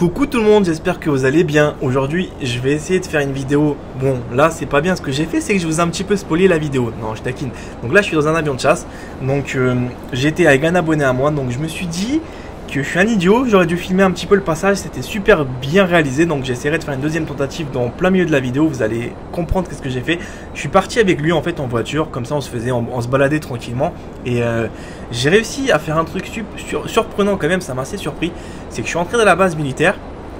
Coucou tout le monde, j'espère que vous allez bien. Aujourd'hui, je vais essayer de faire une vidéo. Bon, là, c'est pas bien. Ce que j'ai fait, c'est que je vous ai un petit peu spoilé la vidéo. Non, je taquine. Donc là, je suis dans un avion de chasse. Donc, j'étais avec un abonné à moi. Donc, je me suis dit que je suis un idiot. J'aurais dû filmer un petit peu le passage. C'était super bien réalisé. Donc, j'essaierai de faire une deuxième tentative dans plein milieu de la vidéo. Vous allez comprendre ce que j'ai fait. Je suis parti avec lui, en fait, en voiture. Comme ça, on se baladait tranquillement. Et j'ai réussi à faire un truc surprenant quand même. Ça m'a assez surpris. C'est que je suis entré dans la base militaire,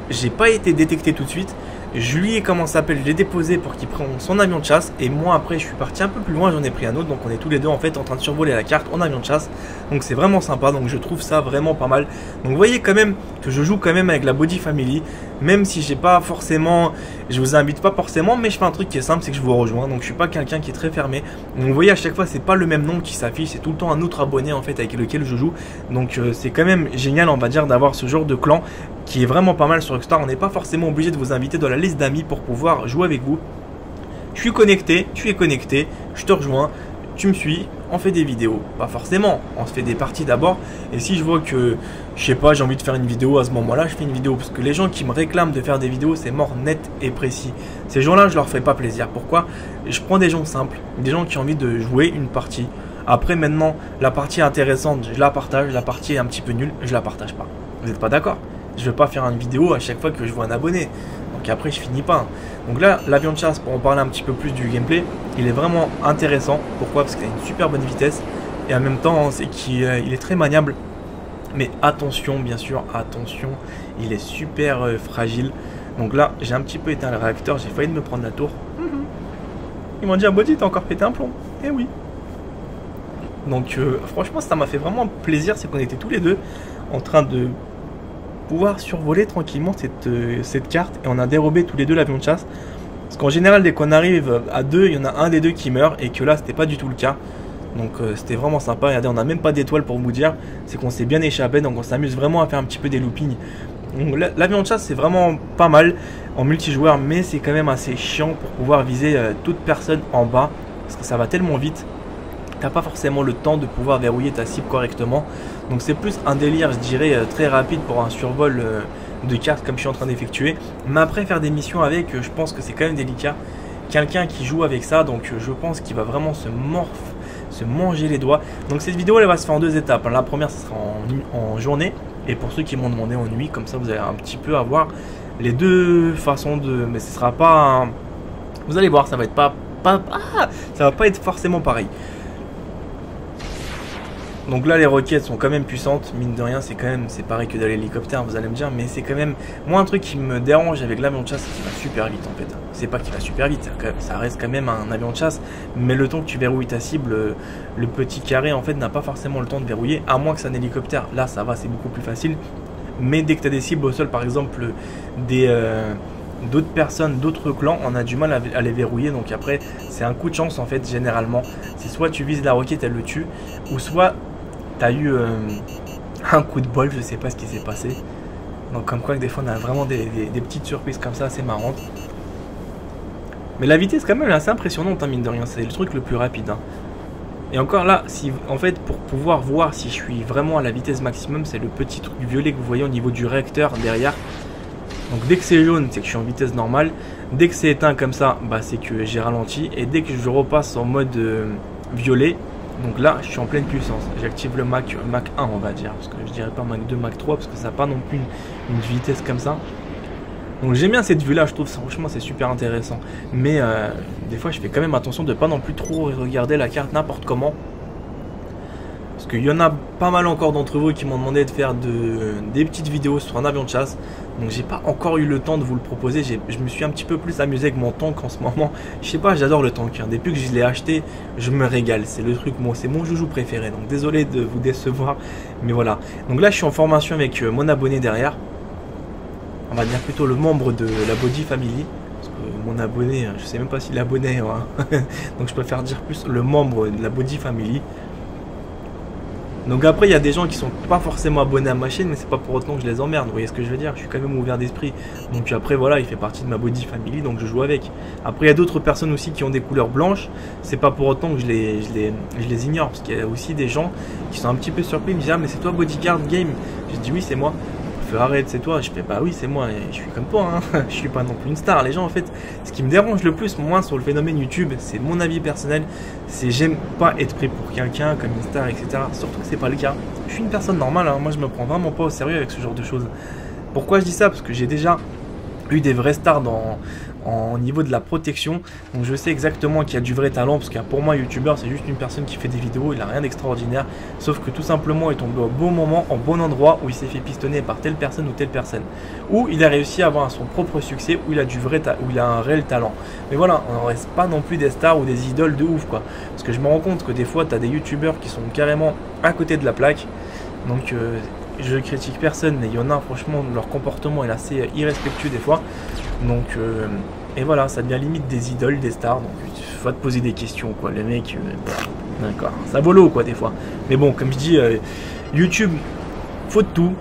j'ai pas été détecté tout de suite. Je lui ai, comment ça s'appelle, je l'ai déposé pour qu'il prenne son avion de chasse. Et moi après je suis parti un peu plus loin, j'en ai pris un autre. Donc on est tous les deux en fait en train de survoler la carte en avion de chasse. Donc c'est vraiment sympa, donc je trouve ça vraiment pas mal. Donc vous voyez quand même que je joue quand même avec la Body Family. Même si j'ai pas forcément, je vous invite pas forcément, mais je fais un truc qui est simple, c'est que je vous rejoins. Donc je suis pas quelqu'un qui est très fermé. Donc vous voyez à chaque fois c'est pas le même nom qui s'affiche, c'est tout le temps un autre abonné en fait avec lequel je joue. Donc c'est quand même génial on va dire d'avoir ce genre de clan qui est vraiment pas mal sur Rockstar. On n'est pas forcément obligé de vous inviter dans la liste d'amis pour pouvoir jouer avec vous. Je suis connecté, tu es connecté, je te rejoins, tu me suis, on fait des vidéos. Pas forcément, on se fait des parties d'abord. Et si je vois que, je sais pas, j'ai envie de faire une vidéo à ce moment-là, je fais une vidéo. Parce que les gens qui me réclament de faire des vidéos, c'est mort, net et précis. Ces gens-là, je leur fais pas plaisir. Pourquoi? Je prends des gens simples, des gens qui ont envie de jouer une partie. Après maintenant, la partie intéressante, je la partage. La partie est un petit peu nulle, je la partage pas. Vous n'êtes pas d'accord? Je vais pas faire une vidéo à chaque fois que je vois un abonné. Donc après je finis pas. Donc là l'avion de chasse, pour en parler un petit peu plus du gameplay, il est vraiment intéressant. Pourquoi? Parce qu'il a une super bonne vitesse. Et en même temps c'est qu'il est très maniable. Mais attention bien sûr, attention, il est super fragile. Donc là j'ai un petit peu éteint le réacteur, j'ai failli me prendre la tour. Ils m'ont dit ah Body t'as encore pété un plomb. Eh oui. Donc franchement ça m'a fait vraiment plaisir, c'est qu'on était tous les deux en train de pouvoir survoler tranquillement cette carte. Et on a dérobé tous les deux l'avion de chasse. Parce qu'en général dès qu'on arrive à deux, il y en a un des deux qui meurt. Et que là c'était pas du tout le cas. Donc c'était vraiment sympa. Regardez, on n'a même pas d'étoile pour vous dire. C'est qu'on s'est bien échappé. Donc on s'amuse vraiment à faire un petit peu des loopings. Donc l'avion de chasse c'est vraiment pas mal en multijoueur. Mais c'est quand même assez chiant pour pouvoir viser toute personne en bas. Parce que ça va tellement vite. T'as pas forcément le temps de pouvoir verrouiller ta cible correctement. Donc c'est plus un délire je dirais très rapide pour un survol de carte comme je suis en train d'effectuer. Mais après faire des missions avec, je pense que c'est quand même délicat. Quelqu'un qui joue avec ça, donc je pense qu'il va vraiment se manger les doigts. Donc cette vidéo elle va se faire en deux étapes. La première ce sera en journée. Et pour ceux qui m'ont demandé en nuit, comme ça vous allez un petit peu avoir les deux façons de... Mais ce sera pas... Vous allez voir, ça va être ça va pas être forcément pareil. Donc là les roquettes sont quand même puissantes, mine de rien c'est pareil que dans l'hélicoptère vous allez me dire, mais c'est quand même, moi un truc qui me dérange avec l'avion de chasse c'est qu'il va super vite en fait. C'est pas qu'il va super vite, ça reste quand même un avion de chasse, mais le temps que tu verrouilles ta cible, le petit carré en fait n'a pas forcément le temps de verrouiller, à moins que c'est un hélicoptère, là ça va c'est beaucoup plus facile. Mais dès que tu as des cibles au sol par exemple d'autres personnes, d'autres clans, on a du mal à les verrouiller. Donc après c'est un coup de chance en fait généralement. C'est soit tu vises la roquette, elle le tue, ou soit t'as eu un coup de bol, je sais pas ce qui s'est passé. Donc comme quoi que des fois on a vraiment des petites surprises comme ça assez marrantes. Mais la vitesse quand même est assez impressionnante hein, mine de rien, c'est le truc le plus rapide hein. Et encore là, si en fait pour pouvoir voir si je suis vraiment à la vitesse maximum, c'est le petit truc violet que vous voyez au niveau du réacteur derrière. Donc dès que c'est jaune, c'est que je suis en vitesse normale. Dès que c'est éteint comme ça, bah, c'est que j'ai ralenti. Et dès que je repasse en mode violet, donc là je suis en pleine puissance. J'active le Mach 1 on va dire. Parce que je dirais pas Mach 2, Mach 3 parce que ça n'a pas non plus une vitesse comme ça. Donc j'aime bien cette vue là, je trouve franchement c'est super intéressant. Mais des fois je fais quand même attention de pas non plus trop regarder la carte n'importe comment. Parce qu'il y en a pas mal encore d'entre vous qui m'ont demandé de faire des petites vidéos sur un avion de chasse. Donc j'ai pas encore eu le temps de vous le proposer. Je me suis un petit peu plus amusé avec mon tank en ce moment. Je sais pas, j'adore le tank hein. Depuis que je l'ai acheté, je me régale. C'est le truc, c'est mon joujou préféré. Donc désolé de vous décevoir. Mais voilà. Donc là je suis en formation avec mon abonné derrière. On va dire plutôt le membre de la Body Family. Parce que mon abonné, je sais même pas s'il est abonné hein. Donc je préfère dire plus le membre de la Body Family. Donc après il y a des gens qui sont pas forcément abonnés à ma chaîne, mais c'est pas pour autant que je les emmerde, vous voyez ce que je veux dire, je suis quand même ouvert d'esprit. Donc après voilà, il fait partie de ma Body Family, donc je joue avec. Après il y a d'autres personnes aussi qui ont des couleurs blanches, c'est pas pour autant que je les ignore, parce qu'il y a aussi des gens qui sont un petit peu surpris, ils me disent ah mais c'est toi Bodyguard Game. J'ai dit oui c'est moi. fait arrête, c'est toi. Je fais bah oui, c'est moi, et je suis comme toi, hein. Je suis pas non plus une star. Les gens, en fait, ce qui me dérange le plus, moi, sur le phénomène YouTube, c'est mon avis personnel, c'est j'aime pas être pris pour quelqu'un, comme une star, etc. Surtout que c'est pas le cas. Je suis une personne normale, hein. Moi, je me prends vraiment pas au sérieux avec ce genre de choses. Pourquoi je dis ça? Parce que j'ai déjà eu des vrais stars au niveau de la protection, donc je sais exactement qu'il y a du vrai talent, parce que pour moi youtubeur c'est juste une personne qui fait des vidéos, il a rien d'extraordinaire, sauf que tout simplement il est tombé au bon moment, au bon endroit, où il s'est fait pistonner par telle personne ou telle personne, où il a réussi à avoir son propre succès, où il a où il a un réel talent. Mais voilà, on n'en reste pas non plus des stars ou des idoles de ouf quoi, parce que je me rends compte que des fois tu as des youtubeurs qui sont carrément à côté de la plaque, donc je critique personne, mais il y en a franchement, leur comportement est assez irrespectueux des fois. Donc et voilà, ça devient limite des idoles, des stars. Donc il faut te poser des questions quoi, les mecs. D'accord, ça vaut l'eau quoi des fois. Mais bon, comme je dis, YouTube, faut de tout.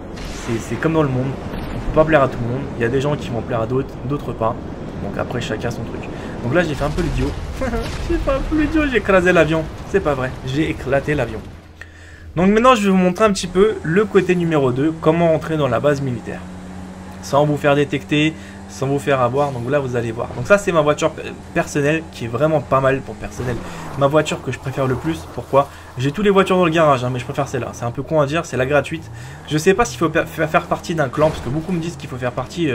C'est comme dans le monde. On peut pas plaire à tout le monde. Il y a des gens qui vont plaire à d'autres, d'autres pas. Donc après chacun son truc. Donc là j'ai fait un peu l'idiot. J'ai fait un peu l'idiot, j'ai écrasé l'avion. C'est pas vrai, j'ai éclaté l'avion. Donc maintenant je vais vous montrer un petit peu le côté numéro 2, comment entrer dans la base militaire. Sans vous faire détecter, sans vous faire avoir, donc là vous allez voir. Donc ça c'est ma voiture personnelle qui est vraiment pas mal pour personnel. Ma voiture que je préfère le plus, pourquoi? J'ai toutes les voitures dans le garage, hein, mais je préfère celle-là. C'est un peu con à dire, c'est la gratuite. Je sais pas s'il faut faire partie d'un clan, parce que beaucoup me disent qu'il faut faire partie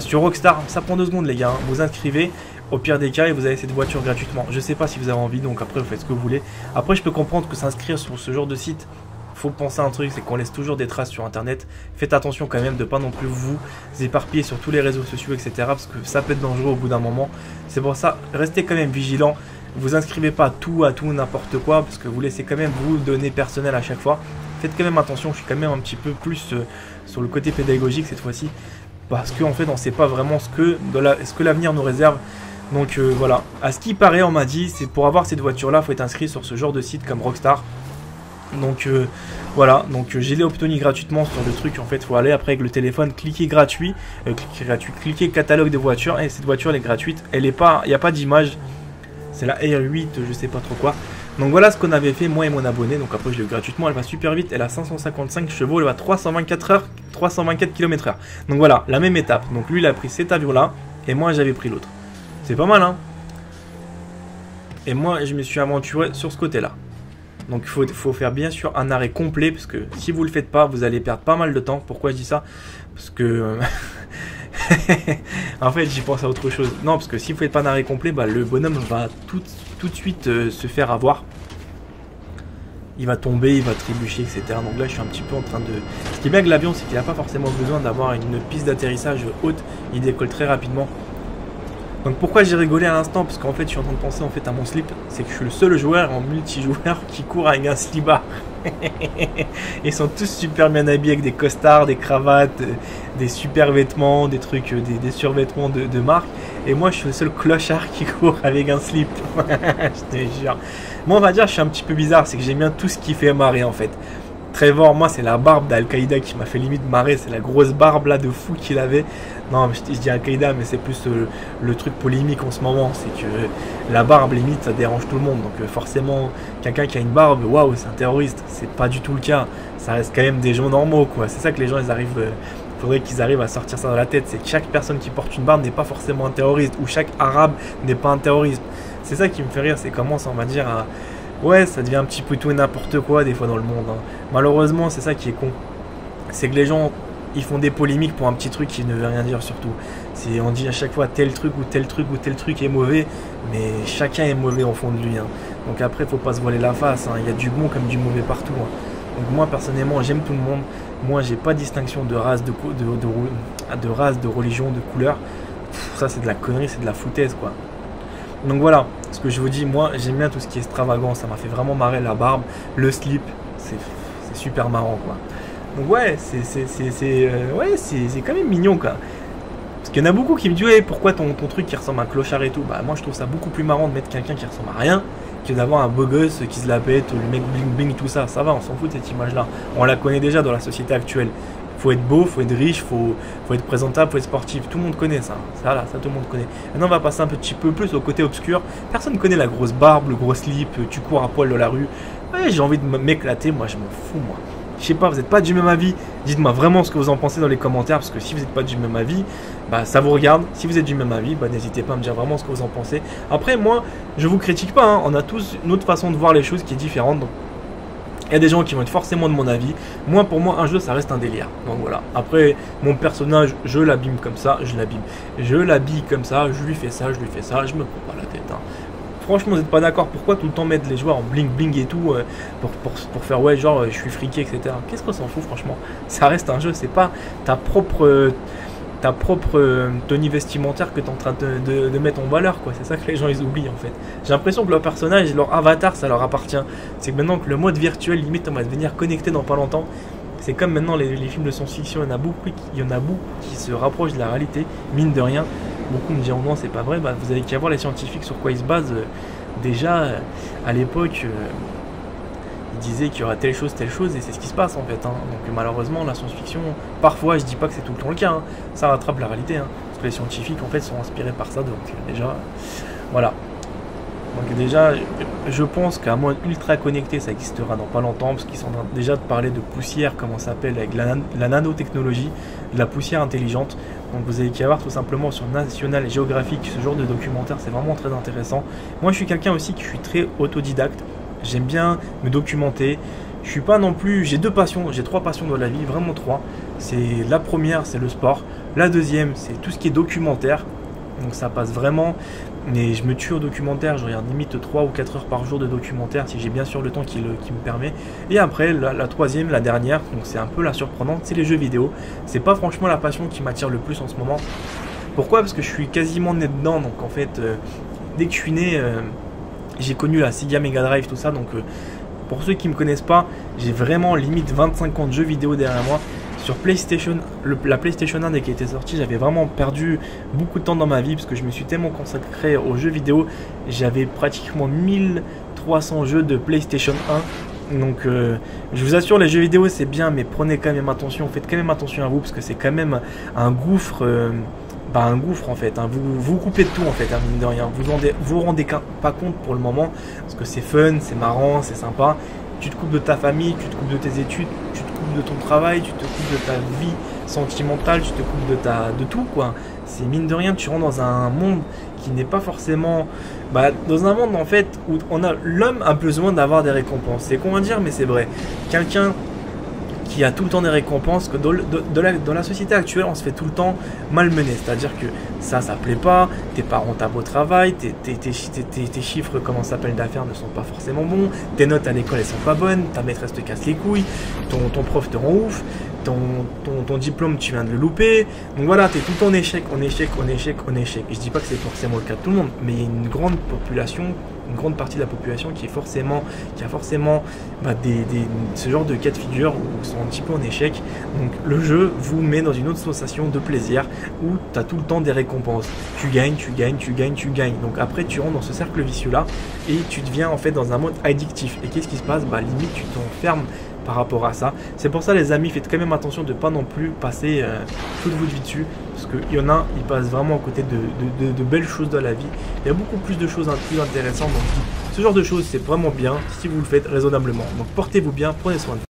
sur Rockstar. Ça prend 2 secondes les gars, hein. Vous inscrivez, au pire des cas, et vous avez cette voiture gratuitement. Je sais pas si vous avez envie, donc après vous faites ce que vous voulez. Après je peux comprendre que s'inscrire sur ce genre de site, faut penser à un truc, c'est qu'on laisse toujours des traces sur internet. Faites attention quand même de pas non plus vous éparpiller sur tous les réseaux sociaux, etc. Parce que ça peut être dangereux au bout d'un moment. C'est pour ça, restez quand même vigilant. Vous inscrivez pas tout, n'importe quoi, parce que vous laissez quand même vos données personnelles à chaque fois. Faites quand même attention, je suis quand même un petit peu plus sur le côté pédagogique cette fois-ci. Parce qu'en fait on sait pas vraiment ce que l'avenir nous réserve. Donc voilà, à ce qui paraît on m'a dit, c'est pour avoir cette voiture là, faut être inscrit sur ce genre de site comme Rockstar. Donc voilà, donc je l'ai obtenu gratuitement sur le truc. En fait faut aller après avec le téléphone, cliquer gratuit, cliquer catalogue de voitures, et cette voiture elle est gratuite, elle est pas, il n'y a pas d'image, c'est la R8 je sais pas trop quoi. Donc voilà ce qu'on avait fait moi et mon abonné. Donc après je l'ai eu gratuitement, elle va super vite, elle a 555 chevaux, elle va 324 km/h. Donc voilà, la même étape. Donc lui il a pris cet avion là, et moi j'avais pris l'autre. C'est pas mal hein. Et moi je me suis aventuré sur ce côté là. Donc il faut faire bien sûr un arrêt complet, parce que si vous le faites pas, vous allez perdre pas mal de temps. Pourquoi je dis ça? Parce que en fait j'y pense à autre chose. Non, parce que si vous faites pas un arrêt complet, bah, le bonhomme va tout de suite se faire avoir. Il va tomber, il va trébucher, etc. Donc là je suis un petit peu en train de... Ce qui est bien avec l'avion, c'est qu'il n'a pas forcément besoin d'avoir une piste d'atterrissage haute. Il décolle très rapidement. Donc pourquoi j'ai rigolé à l'instant? Parce qu'en fait je suis en train de penser en fait à mon slip. C'est que je suis le seul joueur en multijoueur qui court avec un slibard. Ils sont tous super bien habillés avec des costards, des cravates, des super vêtements, des trucs, des survêtements de marque. Et moi je suis le seul clochard qui court avec un slip. Je te jure. Moi on va dire je suis un petit peu bizarre, c'est que j'aime bien tout ce qui fait marrer en fait. Trevor, moi c'est la barbe d'Al-Qaïda qui m'a fait limite marrer, c'est la grosse barbe là de fou qu'il avait. Non, mais je dis Al-Qaïda, mais c'est plus le truc polémique en ce moment, c'est que la barbe limite ça dérange tout le monde. Donc forcément, quelqu'un qui a une barbe, waouh, c'est un terroriste. C'est pas du tout le cas, ça reste quand même des gens normaux quoi. C'est ça que les gens ils arrivent, faudrait qu'ils arrivent à sortir ça dans la tête, c'est que chaque personne qui porte une barbe n'est pas forcément un terroriste, ou chaque arabe n'est pas un terroriste. C'est ça qui me fait rire, c'est comment ça on va dire à... Ouais, ça devient un petit peu tout et n'importe quoi des fois dans le monde. Hein. Malheureusement, c'est ça qui est con. C'est que les gens, ils font des polémiques pour un petit truc qui ne veut rien dire surtout. On dit à chaque fois tel truc ou tel truc ou tel truc est mauvais, mais chacun est mauvais au fond de lui. Hein. Donc après, faut pas se voiler la face. Hein. Il y a du bon comme du mauvais partout. Hein. Donc moi, personnellement, j'aime tout le monde. Moi, j'ai pas de distinction de race, de race, de religion, de couleur. Ça, c'est de la connerie, c'est de la foutaise, quoi. Donc voilà, ce que je vous dis, moi j'aime bien tout ce qui est extravagant, ça m'a fait vraiment marrer la barbe, le slip, c'est super marrant quoi. Donc ouais, c'est quand même mignon quoi. Parce qu'il y en a beaucoup qui me disent ouais, pourquoi ton truc qui ressemble à un clochard et tout. Bah moi je trouve ça beaucoup plus marrant de mettre quelqu'un qui ressemble à rien que d'avoir un beau gosse qui se la pète, le mec bling bling tout ça. Ça va, on s'en fout de cette image là. On la connaît déjà dans la société actuelle. Faut être beau, faut être riche, faut être présentable, faut être sportif. Tout le monde connaît ça. Ça tout le monde connaît. Maintenant, on va passer un petit peu plus au côté obscur. Personne ne connaît la grosse barbe, le gros slip, tu cours à poil dans la rue. Ouais, j'ai envie de m'éclater, moi je m'en fous, moi. je sais pas, vous n'êtes pas du même avis, dites-moi vraiment ce que vous en pensez dans les commentaires, parce que si vous n'êtes pas du même avis, bah ça vous regarde. Si vous êtes du même avis, bah n'hésitez pas à me dire vraiment ce que vous en pensez. Après, moi, je vous critique pas, hein. On a tous une autre façon de voir les choses qui est différente. Donc, il y a des gens qui vont être forcément de mon avis. Moi, pour moi, un jeu, ça reste un délire. Donc voilà. Après, mon personnage, je l'abîme comme ça, je l'abîme. Je l'habille comme ça, je lui fais ça, je lui fais ça, je me prends pas la tête. Hein. Franchement, vous n'êtes pas d'accord. Pourquoi tout le temps mettre les joueurs en bling bling et tout pour faire ouais, genre je suis friqué, etc. Qu'est-ce qu'on s'en fout, franchement? Ça reste un jeu, c'est pas ta propre tenue vestimentaire que tu es en train de mettre en valeur, quoi. C'est ça que les gens ils oublient en fait. J'ai l'impression que leur personnage, leur avatar, ça leur appartient. C'est que maintenant que le mode virtuel, limite, on va devenir connecté dans pas longtemps. C'est comme maintenant les films de science-fiction, il y en a beaucoup qui se rapprochent de la réalité, mine de rien. Beaucoup me diront non, c'est pas vrai. Bah, vous avez qu'à voir les scientifiques sur quoi ils se basent. Déjà, à l'époque, ils disaient qu'il y aura telle chose, et c'est ce qui se passe en fait. Hein. Donc malheureusement, la science-fiction, parfois, je dis pas que c'est tout le temps le cas, hein. Ça rattrape la réalité. Hein. Parce que les scientifiques, en fait, sont inspirés par ça. Donc déjà, voilà. Donc déjà, je pense qu'un monde ultra connecté, ça existera dans pas longtemps, parce qu'ils sont en train déjà de parler de poussière, comment ça s'appelle, avec la nanotechnologie, de la poussière intelligente. Donc vous avez qu'à voir tout simplement sur National Geographic, ce genre de documentaire, c'est vraiment très intéressant. Moi je suis quelqu'un aussi qui suis très autodidacte, j'aime bien me documenter. Je suis pas non plus, j'ai 2 passions, j'ai 3 passions dans la vie, vraiment 3. C'est la première, c'est le sport. La deuxième, c'est tout ce qui est documentaire. Donc ça passe vraiment, mais je me tue au documentaire, je regarde limite 3 ou 4 heures par jour de documentaire si j'ai bien sûr le temps qui me permet. Et après la troisième, la dernière, donc c'est un peu la surprenante, c'est les jeux vidéo. C'est pas franchement la passion qui m'attire le plus en ce moment. Pourquoi? Parce que je suis quasiment né dedans, donc en fait dès que je suis né, j'ai connu la Sega Mega Drive, tout ça, donc pour ceux qui me connaissent pas, j'ai vraiment limite 25 ans de jeux vidéo derrière moi. Sur PlayStation, la PlayStation 1 dès qu'elle était sortie, j'avais vraiment perdu beaucoup de temps dans ma vie parce que je me suis tellement consacré aux jeux vidéo. J'avais pratiquement 1300 jeux de PlayStation 1. Donc je vous assure, les jeux vidéo c'est bien, mais prenez quand même attention, faites quand même attention à vous parce que c'est quand même un gouffre. Un gouffre en fait, hein. Vous coupez de tout en fait, hein, mine de rien. Vous rendez pas compte pour le moment parce que c'est fun, c'est marrant, c'est sympa. Tu te coupes de ta famille, tu te coupes de tes études, tu te coupes de ton travail, tu te coupes de ta vie sentimentale, tu te coupes de tout quoi. C'est mine de rien, tu rentres dans un monde qui n'est pas forcément... dans un monde en fait où l'homme a besoin d'avoir des récompenses. C'est con à dire mais c'est vrai. Quelqu'un qui a tout le temps des récompenses, que dans la société actuelle on se fait tout le temps malmener, c'est-à-dire que ça plaît pas, tes parents tapent au travail, tes chiffres, comment ça s'appelle, d'affaires ne sont pas forcément bons, tes notes à l'école elles sont pas bonnes, ta maîtresse te casse les couilles, ton prof te rend ouf, ton diplôme tu viens de le louper, donc voilà, t'es tout le temps en échec, je dis pas que c'est forcément le cas de tout le monde, mais il y a une grande partie de la population qui a forcément ce genre de cas de figure où ils sont un petit peu en échec. Donc le jeu vous met dans une autre sensation de plaisir où tu as tout le temps des récompenses. Tu gagnes. Donc après tu rentres dans ce cercle vicieux là et tu deviens en fait dans un mode addictif. Et qu'est-ce qui se passe? Limite tu t'enfermes par rapport à ça. C'est pour ça les amis, faites quand même attention de ne pas non plus passer toute votre vie dessus, parce qu'il y en a, ils passent vraiment à côté de belles choses dans la vie. Il y a beaucoup plus de choses plus intéressantes, donc ce genre de choses c'est vraiment bien si vous le faites raisonnablement. Donc portez-vous bien, prenez soin de vous.